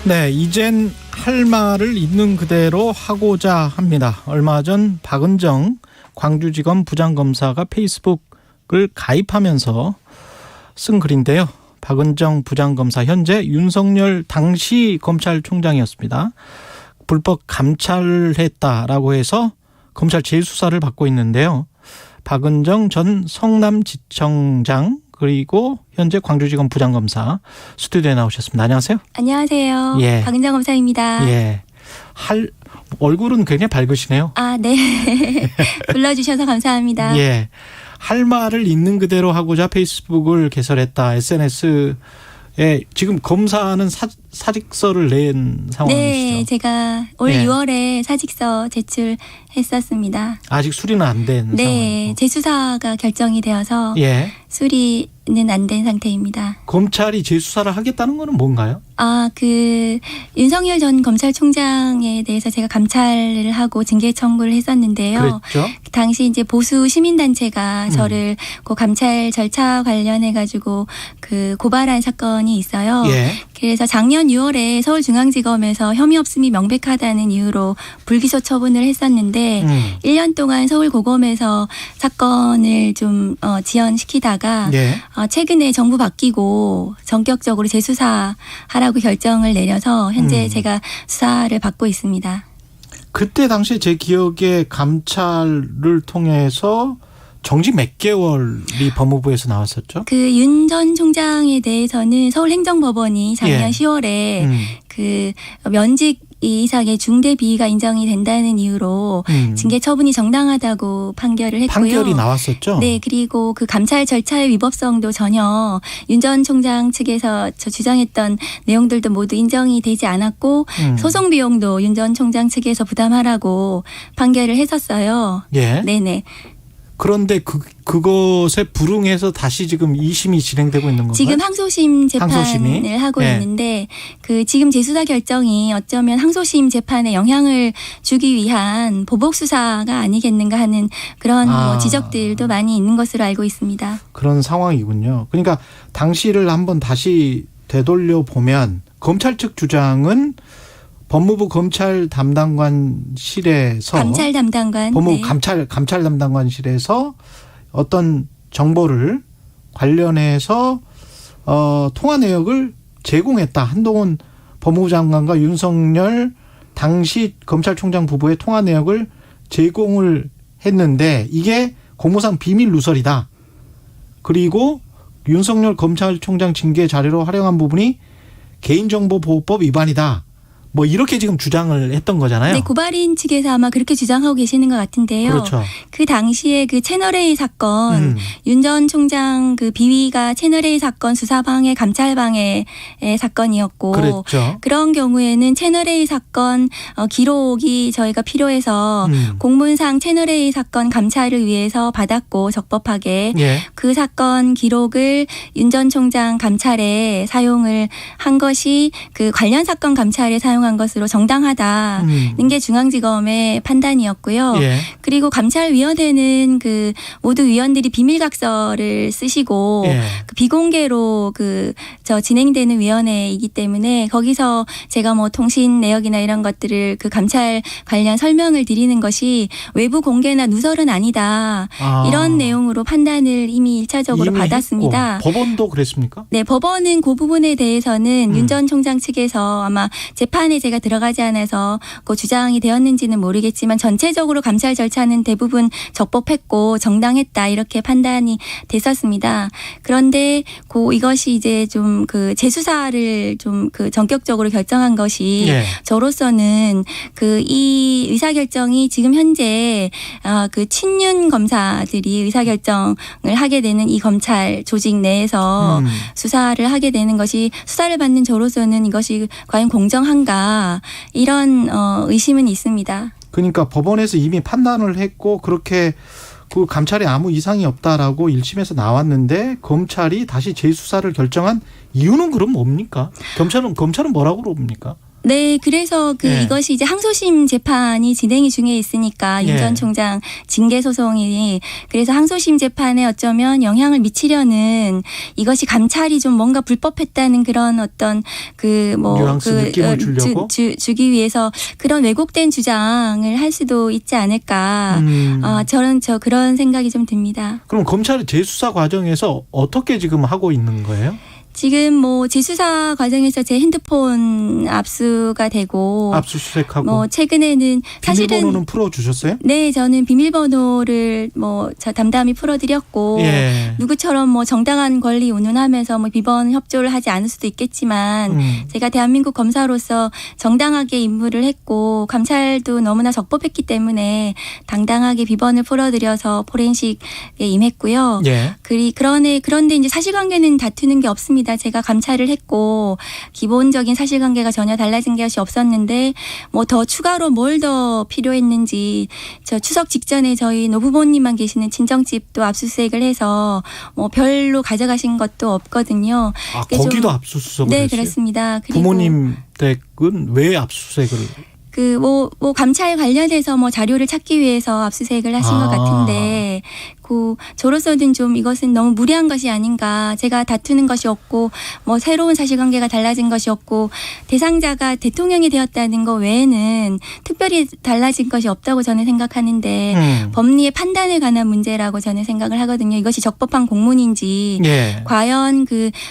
네, 이젠 할 말을 있는 그대로 하고자 합니다. 얼마 전 박은정 광주지검 부장검사가 페이스북을 가입하면서 쓴 글인데요. 박은정 부장검사 현재 윤석열 당시 검찰총장이었습니다. 불법 감찰했다라고 해서 검찰 재수사를 받고 있는데요. 박은정 전 성남지청장 그리고 현재 광주지검 부장검사 스튜디오에 나오셨습니다. 안녕하세요. 안녕하세요. 예. 박은정 검사입니다. 예. 얼굴은 굉장히 밝으시네요. 아, 네. 불러주셔서 감사합니다. 예. 할 말을 있는 그대로 하고자 페이스북을 개설했다. SNS에 지금 검사는 사직서를 낸 상황이시죠? 네, 제가 올 예. 6월에 사직서 제출했었습니다. 아직 수리는 안 된 네, 상황이고. 재수사가 결정이 되어서 예. 수리는 안 된 상태입니다. 검찰이 재수사를 하겠다는 거는 뭔가요? 윤석열 전 검찰총장에 대해서 제가 감찰을 하고 징계 청구를 했었는데요. 그랬죠. 그 당시 이제 보수 시민단체가 저를 그 감찰 절차 관련해가지고 그 고발한 사건이 있어요. 예. 그래서 작년 6월에 서울중앙지검에서 혐의 없음이 명백하다는 이유로 불기소 처분을 했었는데 1년 동안 서울고검에서 사건을 좀 지연시키다가 예. 최근에 정부 바뀌고 전격적으로 재수사하라고 결정을 내려서 현재 제가 수사를 받고 있습니다. 그때 당시에 제 기억에 감찰을 통해서 정직 몇 개월이 법무부에서 나왔었죠? 그 윤 전 총장에 대해서는 서울행정법원이 작년 예. 10월에 그 면직 이상의 중대 비위가 인정이 된다는 이유로 징계 처분이 정당하다고 판결을 했고요. 판결이 나왔었죠? 네, 그리고 그 감찰 절차의 위법성도 전혀 윤 전 총장 측에서 주장했던 내용들도 모두 인정이 되지 않았고 소송 비용도 윤 전 총장 측에서 부담하라고 판결을 했었어요. 예. 네네. 그런데 그것에 불응해서 다시 지금 2심이 진행되고 있는 건가요? 지금 항소심 재판을 항소심이? 하고 네. 있는데 그 지금 재수사 결정이 어쩌면 항소심 재판에 영향을 주기 위한 보복 수사가 아니겠는가 하는 그런 뭐 지적들도 많이 있는 것으로 알고 있습니다. 그런 상황이군요. 그러니까 당시를 한번 다시 되돌려 보면 검찰 측 주장은 법무부 검찰 담당관실에서 감찰 담당관. 법무부 네. 감찰 담당관실에서 어떤 정보를 관련해서 통화 내역을 제공했다. 한동훈 법무부 장관과 윤석열 당시 검찰총장 부부의 통화 내역을 제공을 했는데 이게 공무상 비밀 누설이다. 그리고 윤석열 검찰총장 징계 자료로 활용한 부분이 개인정보보호법 위반이다. 뭐 이렇게 지금 주장을 했던 거잖아요. 네, 고발인 측에서 아마 그렇게 주장하고 계시는 것 같은데요. 그렇죠. 그 당시에 그 채널A 사건, 윤 전 총장 그 비위가 채널A 사건 수사방해 감찰방해의 사건이었고, 그랬죠. 그런 경우에는 채널A 사건 기록이 저희가 필요해서 공문상 채널A 사건 감찰을 위해서 받았고 적법하게 예. 그 사건 기록을 윤 전 총장 감찰에 사용을 한 것이 그 관련 사건 감찰에 사용한 것으로 정당하다는 게 중앙지검의 판단이었고요. 예. 그리고 감찰위원회는 그 모두 위원들이 비밀각서를 쓰시고 예. 그 비공개로 진행되는 위원회이기 때문에 거기서 제가 뭐 통신 내역이나 이런 것들을 그 감찰 관련 설명을 드리는 것이 외부 공개나 누설은 아니다. 이런 내용으로 판단을 이미 1차적으로 받았습니다. 했고. 법원도 그랬습니까? 네, 법원은 그 부분에 대해서는 윤 전 총장 측에서 아마 재판에 제가 들어가지 않아서 그 주장이 되었는지는 모르겠지만 전체적으로 감찰 절차는 대부분 적법했고 정당했다 이렇게 판단이 됐었습니다. 그런데 이것이 이제 좀 그 재수사를 좀 그 전격적으로 결정한 것이 예. 저로서는 이 의사결정이 지금 현재 그 친윤 검사들이 의사결정을 하게 되는 이 검찰 조직 내에서 수사를 하게 되는 것이 수사를 받는 저로서는 이것이 과연 공정한가 이런 의심은 있습니다. 그러니까 법원에서 이미 판단을 했고 그렇게 그 감찰에 아무 이상이 없다라고 1심에서 나왔는데 검찰이 다시 재수사를 결정한 이유는 그럼 뭡니까? 검찰은 뭐라고 그럽니까? 네, 그래서 예. 이것이 이제 항소심 재판이 진행 중에 있으니까 예. 윤 전 총장 징계 소송이 그래서 항소심 재판에 어쩌면 영향을 미치려는 이것이 감찰이 좀 뭔가 불법했다는 그런 어떤 뉘앙스 느낌을 주려고? 주기 위해서 그런 왜곡된 주장을 할 수도 있지 않을까. 저는 그런 생각이 좀 듭니다. 그럼 검찰의 재수사 과정에서 어떻게 지금 하고 있는 거예요? 지금 재수사 과정에서 제 핸드폰 압수가 되고 압수수색하고 최근에는 사실은 비밀번호는 풀어주셨어요? 네, 저는 비밀번호를 저 담담히 풀어드렸고 예. 누구처럼 정당한 권리 운운하면서 비번 협조를 하지 않을 수도 있겠지만 제가 대한민국 검사로서 정당하게 임무를 했고 감찰도 너무나 적법했기 때문에 당당하게 비번을 풀어드려서 포렌식에 임했고요. 예. 그런데 이제 사실관계는 다투는 게 없습니다. 제가 감찰을 했고 기본적인 사실관계가 전혀 달라진 것이 없었는데 더 추가로 뭘 더 필요했는지 저 추석 직전에 저희 노부모님만 계시는 친정집도 압수수색을 해서 별로 가져가신 것도 없거든요. 아, 거기도 압수수색을 네, 했어요? 그렇습니다. 그리고 부모님 댁은 왜 압수수색을? 감찰 관련해서 자료를 찾기 위해서 압수수색을 하신 것 같은데, 저로서는 좀 이것은 너무 무리한 것이 아닌가. 제가 다투는 것이 없고, 새로운 사실관계가 달라진 것이 없고, 대상자가 대통령이 되었다는 것 외에는 특별히 달라진 것이 없다고 저는 생각하는데, 법리의 판단에 관한 문제라고 저는 생각을 하거든요. 이것이 적법한 공문인지, 예. 과연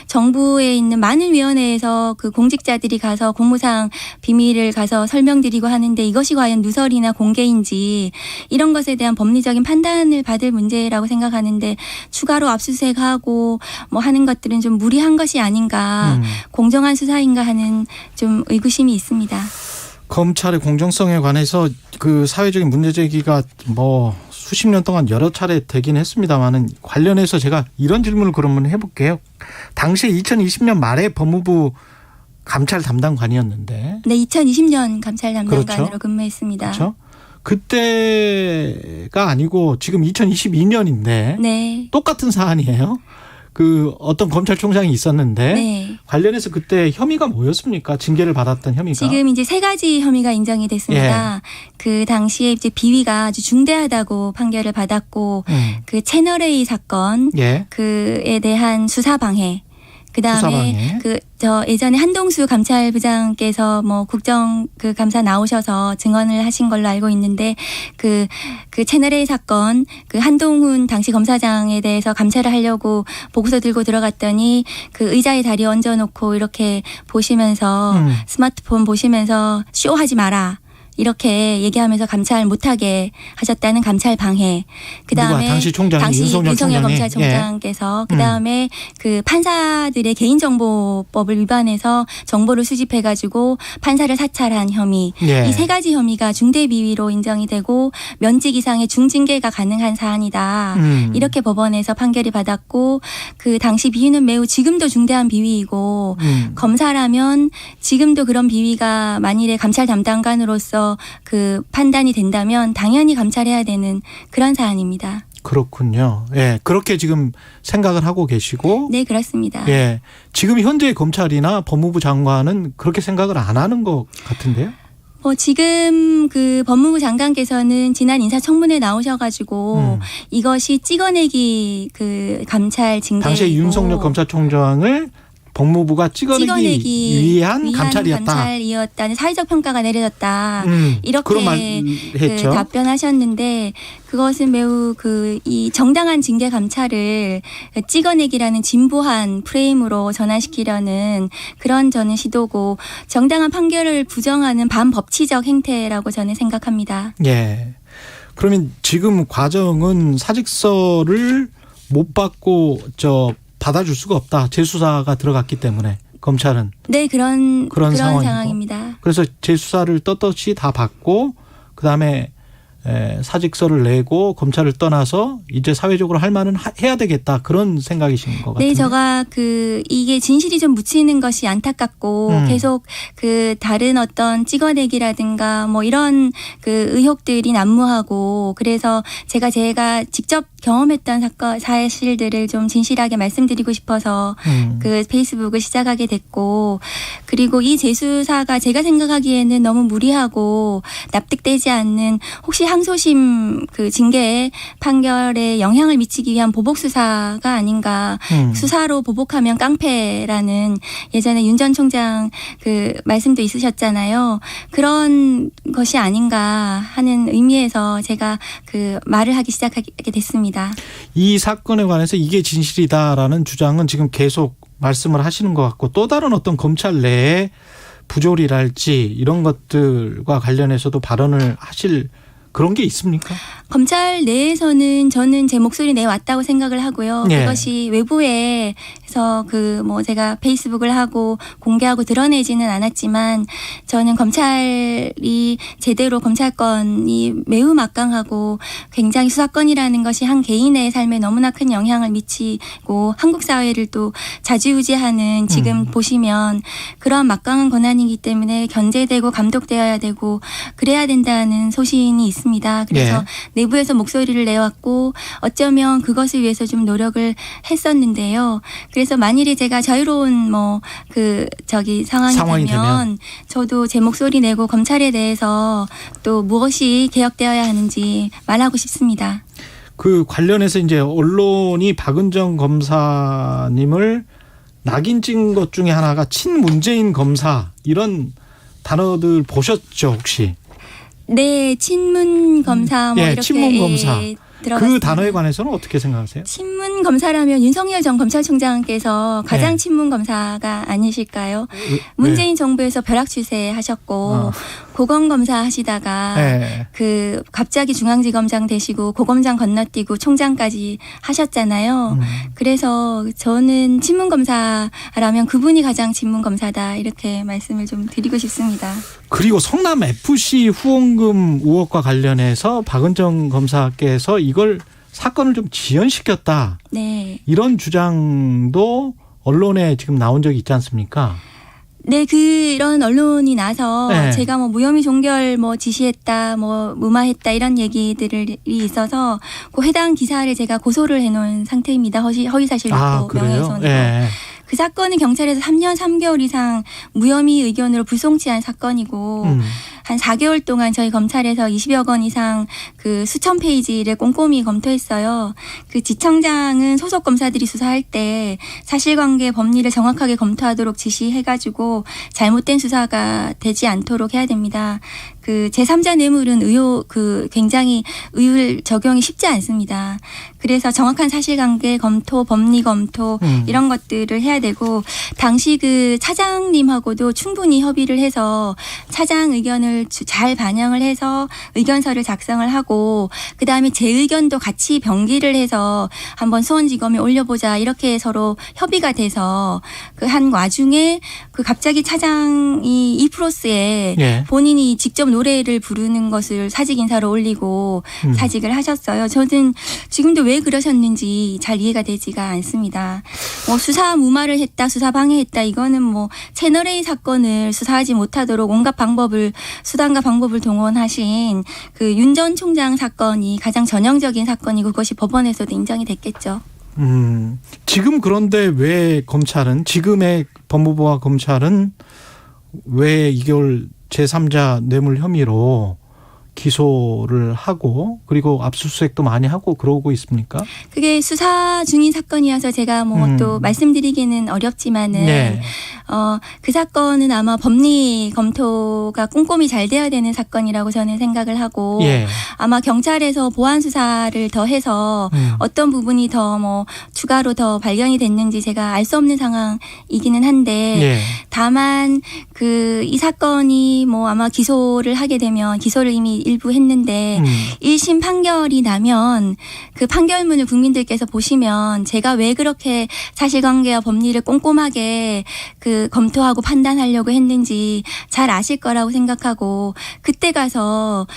정부에 있는 많은 위원회에서 공직자들이 가서 공무상 비밀을 가서 설명드리고 하는데 이것이 과연 누설이나 공개인지 이런 것에 대한 법리적인 판단을 받을 문제라고 생각하는데 추가로 압수수색하고 하는 것들은 좀 무리한 것이 아닌가 공정한 수사인가 하는 좀 의구심이 있습니다. 검찰의 공정성에 관해서 사회적인 문제 제기가 수십 년 동안 여러 차례 되긴 했습니다만은 관련해서 제가 이런 질문을 그러면 해볼게요. 당시 2020년 말에 법무부 감찰 담당관이었는데. 네, 2020년 감찰 담당관으로 그렇죠. 근무했습니다. 그렇죠. 그때가 아니고 지금 2022년인데 네. 똑같은 사안이에요. 어떤 검찰총장이 있었는데 네. 관련해서 그때 혐의가 뭐였습니까? 징계를 받았던 혐의가. 지금 이제 3가지 혐의가 인정이 됐습니다. 그 당시에 이제 비위가 아주 중대하다고 판결을 받았고 채널A 사건 예. 그에 대한 수사 방해. 그다음에 수사방해. 예전에 한동수 감찰부장께서 국정 감사 나오셔서 증언을 하신 걸로 알고 있는데 그 채널A 사건 한동훈 당시 검사장에 대해서 감찰을 하려고 보고서 들고 들어갔더니 의자에 다리 얹어놓고 이렇게 보시면서 스마트폰 보시면서 쇼하지 마라. 이렇게 얘기하면서 감찰 못하게 하셨다는 감찰 방해. 그다음에 당시 총장이 윤석열 검찰총장께서 그다음에 판사들의 개인정보법을 위반해서 정보를 수집해가지고 판사를 사찰한 혐의. 예. 이 3가지 혐의가 중대 비위로 인정이 되고 면직 이상의 중징계가 가능한 사안이다. 이렇게 법원에서 판결이 받았고 당시 비위는 매우 지금도 중대한 비위이고 검사라면 지금도 그런 비위가 만일에 감찰 담당관으로서 판단이 된다면 당연히 감찰해야 되는 그런 사안입니다. 그렇군요. 예, 그렇게 지금 생각을 하고 계시고. 네, 그렇습니다. 예, 지금 현재 검찰이나 법무부 장관은 그렇게 생각을 안 하는 것 같은데요. 지금 법무부 장관께서는 지난 인사청문회 나오셔가지고 이것이 찍어내기 감찰 징계. 당시에 윤석열 검찰총장을 법무부가 찍어내기 위한 감찰이었다는 사회적 평가가 내려졌다. 이렇게 그런 말 했죠. 답변하셨는데 그것은 매우 이 정당한 징계 감찰을 찍어내기라는 진보한 프레임으로 전환시키려는 그런 저는 시도고 정당한 판결을 부정하는 반법치적 행태라고 저는 생각합니다. 예. 그러면 지금 과정은 사직서를 못 받고 받아줄 수가 없다. 재수사가 들어갔기 때문에 검찰은. 네, 그런 상황이고. 상황입니다. 그래서 재수사를 떳떳이 다 받고 그다음에 사직서를 내고 검찰을 떠나서 이제 사회적으로 할 말은 해야 되겠다. 그런 생각이신 것 같은데. 네, 제가 이게 진실이 좀 묻히는 것이 안타깝고 계속 다른 어떤 찍어내기라든가 이런 의혹들이 난무하고 그래서 제가 직접 경험했던 사실들을 좀 진실하게 말씀드리고 싶어서 그 페이스북을 시작하게 됐고, 그리고 이 재수사가 제가 생각하기에는 너무 무리하고 납득되지 않는, 혹시 항소심 그 징계 판결에 영향을 미치기 위한 보복 수사가 아닌가. 수사로 보복하면 깡패라는 예전에 윤 전 총장 그 말씀도 있으셨잖아요. 그런 것이 아닌가 하는 의미에서 제가 그 말을 하기 시작하게 됐습니다. 이 사건에 관해서 이게 진실이다라는 주장은 지금 계속 말씀을 하시는 것 같고, 또 다른 어떤 검찰 내에 부조리랄지 이런 것들과 관련해서도 발언을 하실 그런 게 있습니까? 검찰 내에서는 저는 제 목소리 내왔다고 생각을 하고요. 예. 그것이 외부에서 제가 페이스북을 하고 공개하고 드러내지는 않았지만, 저는 검찰이 제대로 검찰권이 매우 막강하고 굉장히 수사권이라는 것이 한 개인의 삶에 너무나 큰 영향을 미치고 한국 사회를 또 좌지우지하는, 지금 보시면 그런 막강한 권한이기 때문에 견제되고 감독되어야 되고 그래야 된다는 소신이 있습니다. 그래서 내부에서 목소리를 내왔고 어쩌면 그것을 위해서 좀 노력을 했었는데요. 그래서 만일에 제가 자유로운 상황이 되면 저도 제 목소리 내고 검찰에 대해서 또 무엇이 개혁되어야 하는지 말하고 싶습니다. 그 관련해서 이제 언론이 박은정 검사님을 낙인 찍은 것 중에 하나가 친문재인 검사, 이런 단어들 보셨죠 혹시? 네, 친문 검사 이렇게 친문 검사. 들어봤습니다. 그 단어에 관해서는 어떻게 생각하세요? 친문 검사라면 윤석열 전 검찰총장께서 가장 친문 검사가 아니실까요? 문재인 정부에서 벼락 추세 하셨고 고검 검사 하시다가 갑자기 중앙지검장 되시고 고검장 건너뛰고 총장까지 하셨잖아요. 그래서 저는 친문 검사라면 그분이 가장 친문 검사다, 이렇게 말씀을 좀 드리고 싶습니다. 그리고 성남 FC 후원금 의혹과 관련해서 박은정 검사께서 이걸 사건을 좀 지연시켰다. 네. 이런 주장도 언론에 지금 나온 적이 있지 않습니까? 네, 그런 언론이 나서 제가 무혐의 종결 지시했다, 무마했다 이런 얘기들이 있어서 그 해당 기사를 제가 고소를 해놓은 상태입니다. 허위사실로 명예훼손으로. 그 사건은 경찰에서 3년 3개월 이상 무혐의 의견으로 불송치한 사건이고 한 4개월 동안 저희 검찰에서 20여 건 이상 그 수천 페이지를 꼼꼼히 검토했어요. 그 지청장은 소속 검사들이 수사할 때 사실관계 법리를 정확하게 검토하도록 지시해가지고 잘못된 수사가 되지 않도록 해야 됩니다. 그 제3자 뇌물은 굉장히 의율 적용이 쉽지 않습니다. 그래서 정확한 사실관계 검토, 법리 검토 이런 것들을 해야 되고, 당시 그 차장님하고도 충분히 협의를 해서 차장 의견을 잘 반영을 해서 의견서를 작성을 하고, 그 다음에 제 의견도 같이 병기를 해서 한번 수원지검에 올려보자, 이렇게 서로 협의가 돼서 그 한 와중에 갑자기 차장이 이프로스에 본인이 직접 노래를 부르는 것을 사직 인사로 올리고 사직을 하셨어요. 저는 지금도 왜 그러셨는지 잘 이해가 되지가 않습니다. 수사 무마를 했다, 수사 방해했다, 이거는 채널A 사건을 수사하지 못하도록 온갖 수단과 방법을 동원하신 그 윤 전 총장 사건이 가장 전형적인 사건이고, 그것이 법원에서도 인정이 됐겠죠. 지금 그런데 왜 지금의 법무부와 검찰은 왜 이걸 제3자 뇌물 혐의로 기소를 하고 그리고 압수수색도 많이 하고 그러고 있습니까? 그게 수사 중인 사건이어서 제가 또 말씀드리기는 어렵지만은 그 사건은 아마 법리 검토가 꼼꼼히 잘 돼야 되는 사건이라고 저는 생각을 하고 아마 경찰에서 보안 수사를 더 해서 어떤 부분이 더 추가로 더 발견이 됐는지 제가 알 수 없는 상황이기는 한데 다만 이 사건이 아마 기소를 하게 되면, 기소를 이미 일부 했는데 1심 판결이 나면 그 판결문을 국민들께서 보시면 제가 왜 그렇게 사실관계와 법리를 꼼꼼하게 검토하고 판단하려고 했는지 잘 아실 거라고 생각하고, 그때 가서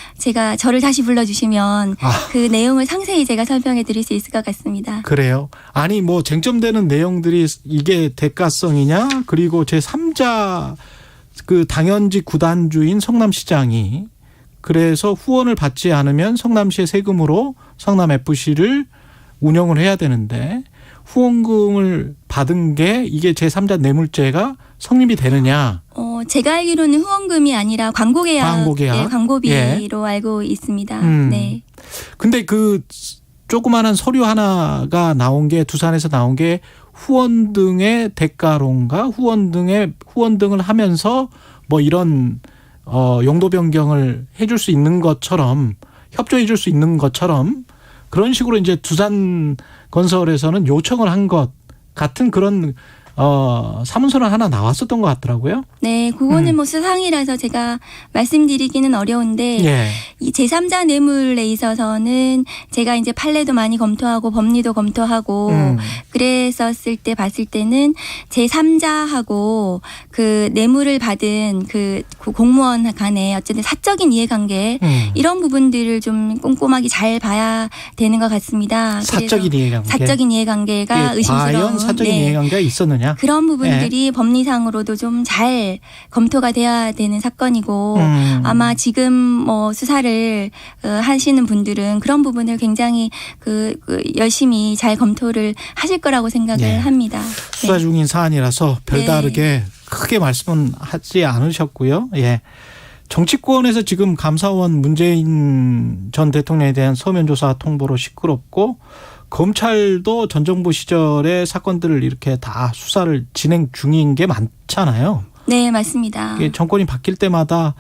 저를 다시 불러주시면 그 내용을 상세히 제가 설명해 드릴 수 있을 것 같습니다. 그래요? 아니 쟁점되는 내용들이 이게 대가성이냐, 그리고 제3자 그 당연직 구단주인 성남시장이 그래서 후원을 받지 않으면 성남시의 세금으로 성남FC를 운영을 해야 되는데 후원금을 받은 게 이게 제3자 뇌물죄가 성립이 되느냐. 제가 알기로는 후원금이 아니라 광고계약. 네, 광고비로 알고 있습니다. 네. 근데 그 조그마한 서류 하나가 나온 게 두산에서 나온 게 후원 등의 대가론가 후원 등을 하면서 뭐 이런 용도 변경을 해줄 수 있는 것처럼 협조해 줄 수 있는 것처럼 그런 식으로 이제 두산건설에서는 요청을 한 것 같은 그런 사문서는 하나 나왔었던 것 같더라고요. 네, 그거는 뭐 수상이라서 제가 말씀드리기는 어려운데 예. 이 제3자 뇌물에 있어서는 제가 이제 판례도 많이 검토하고 법리도 검토하고 그랬었을 때 봤을 때는 제3자하고 그 뇌물을 받은 그 공무원 간에 어쨌든 사적인 이해관계 이런 부분들을 좀 꼼꼼하게 잘 봐야 되는 것 같습니다. 사적인 이해관계. 사적인 이해관계가 예, 의심스러운. 과연 사적인 이해관계가 있었느냐. 그런 부분들이 법리상으로도 좀 잘 검토가 돼야 되는 사건이고 아마 지금 뭐 수사를 하시는 분들은 그런 부분을 굉장히 열심히 잘 검토를 하실 거라고 생각을 합니다. 수사 중인 사안이라서 별다르게 네. 크게 말씀은 하지 않으셨고요. 예. 정치권에서 지금 감사원 문재인 전 대통령에 대한 서면 조사 통보로 시끄럽고 검찰도 전 정부 시절의 사건들을 이렇게 다 수사를 진행 중인 게 많잖아요. 네, 맞습니다. 정권이 바뀔 때마다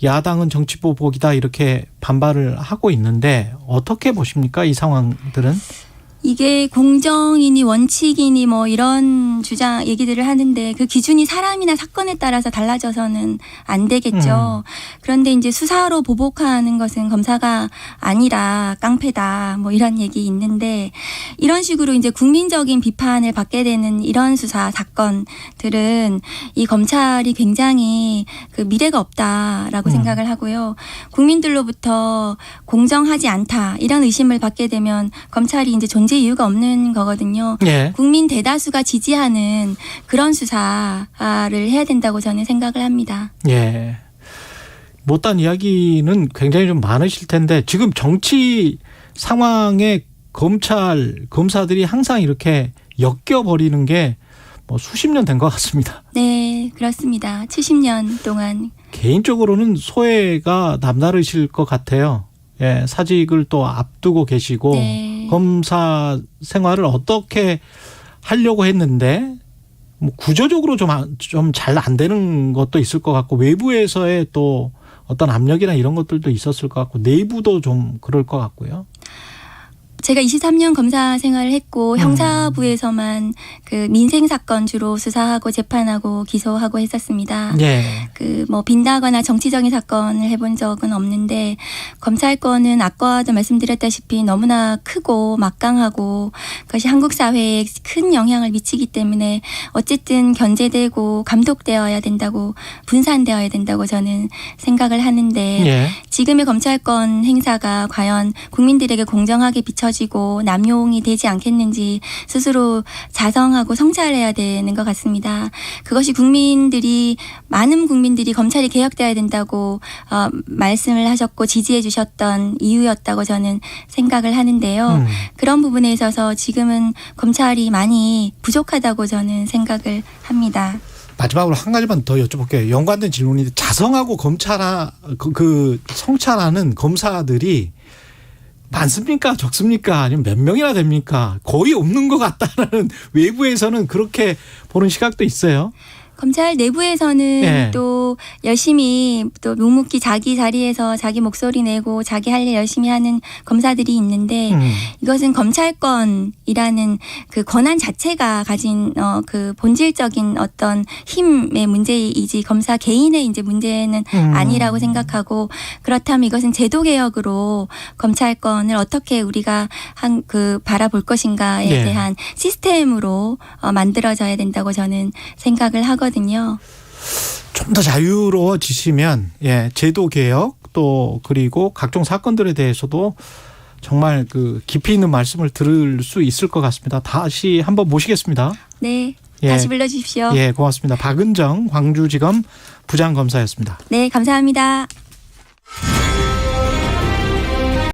야당은 정치 보복이다 이렇게 반발을 하고 있는데 어떻게 보십니까? 이 상황들은? 이게 공정이니 원칙이니 뭐 이런 주장 얘기들을 하는데 그 기준이 사람이나 사건에 따라서 달라져서는 안 되겠죠. 그런데 이제 수사로 보복하는 것은 검사가 아니라 깡패다 뭐 이런 얘기 있는데 이런 식으로 이제 국민적인 비판을 받게 되는 이런 수사 사건들은 이 검찰이 굉장히 그 미래가 없다라고 생각을 하고요. 국민들로부터 공정하지 않다 이런 의심을 받게 되면 검찰이 이제 존재 이유가 없는 거거든요. 예. 국민 대다수가 지지하는 그런 수사를 해야 된다고 저는 생각을 합니다. 예. 못한 이야기는 굉장히 좀 많으실 텐데 지금 정치 상황에 검사들이 항상 이렇게 엮여버리는 게 뭐 수십 년 된 것 같습니다. 네, 그렇습니다. 70년 동안. 개인적으로는 소외가 남다르실 것 같아요. 예, 사직을 또 앞두고 계시고 네. 검사 생활을 어떻게 하려고 했는데 뭐 구조적으로 좀 잘 안 되는 것도 있을 것 같고 외부에서의 또 어떤 압력이나 이런 것들도 있었을 것 같고 내부도 좀 그럴 것 같고요. 제가 23년 검사 생활을 했고 형사부에서만 그 민생 사건 주로 수사하고 재판하고 기소하고 했었습니다. 예. 그 뭐 빈다거나 정치적인 사건을 해본 적은 없는데 검찰권은 아까도 말씀드렸다시피 너무나 크고 막강하고 그것이 한국 사회에 큰 영향을 미치기 때문에 어쨌든 견제되고 감독되어야 된다고 분산되어야 된다고 저는 생각을 하는데 예. 지금의 검찰권 행사가 과연 국민들에게 공정하게 비춰지고 남용이 되지 않겠는지 스스로 자성하고 성찰해야 되는 것 같습니다. 그것이 많은 국민들이 검찰이 개혁돼야 된다고 말씀을 하셨고 지지해 주셨던 이유였다고 저는 생각을 하는데요. 그런 부분에 있어서 지금은 검찰이 많이 부족하다고 저는 생각을 합니다. 마지막으로 한 가지만 더 여쭤볼게요. 연관된 질문인데 자성하고 그 성찰하는 검사들이 많습니까? 적습니까? 아니면 몇 명이나 됩니까? 거의 없는 것 같다는 외부에서는 그렇게 보는 시각도 있어요. 검찰 내부에서는 또 열심히 또 묵묵히 자기 자리에서 자기 목소리 내고 자기 할 일 열심히 하는 검사들이 있는데 이것은 검찰권이라는 그 권한 자체가 가진 그 본질적인 어떤 힘의 문제이지 검사 개인의 이제 문제는 아니라고 생각하고 그렇다면 이것은 제도 개혁으로 검찰권을 어떻게 우리가 바라볼 것인가에 대한 시스템으로 만들어져야 된다고 저는 생각을 하거든요. 좀 더 자유로워지시면 제도 개혁 또 그리고 각종 사건들에 대해서도 정말 그 깊이 있는 말씀을 들을 수 있을 것 같습니다. 다시 한번 모시겠습니다. 네. 다시 불러주십시오. 예, 고맙습니다. 박은정 광주지검 부장검사였습니다. 네, 감사합니다.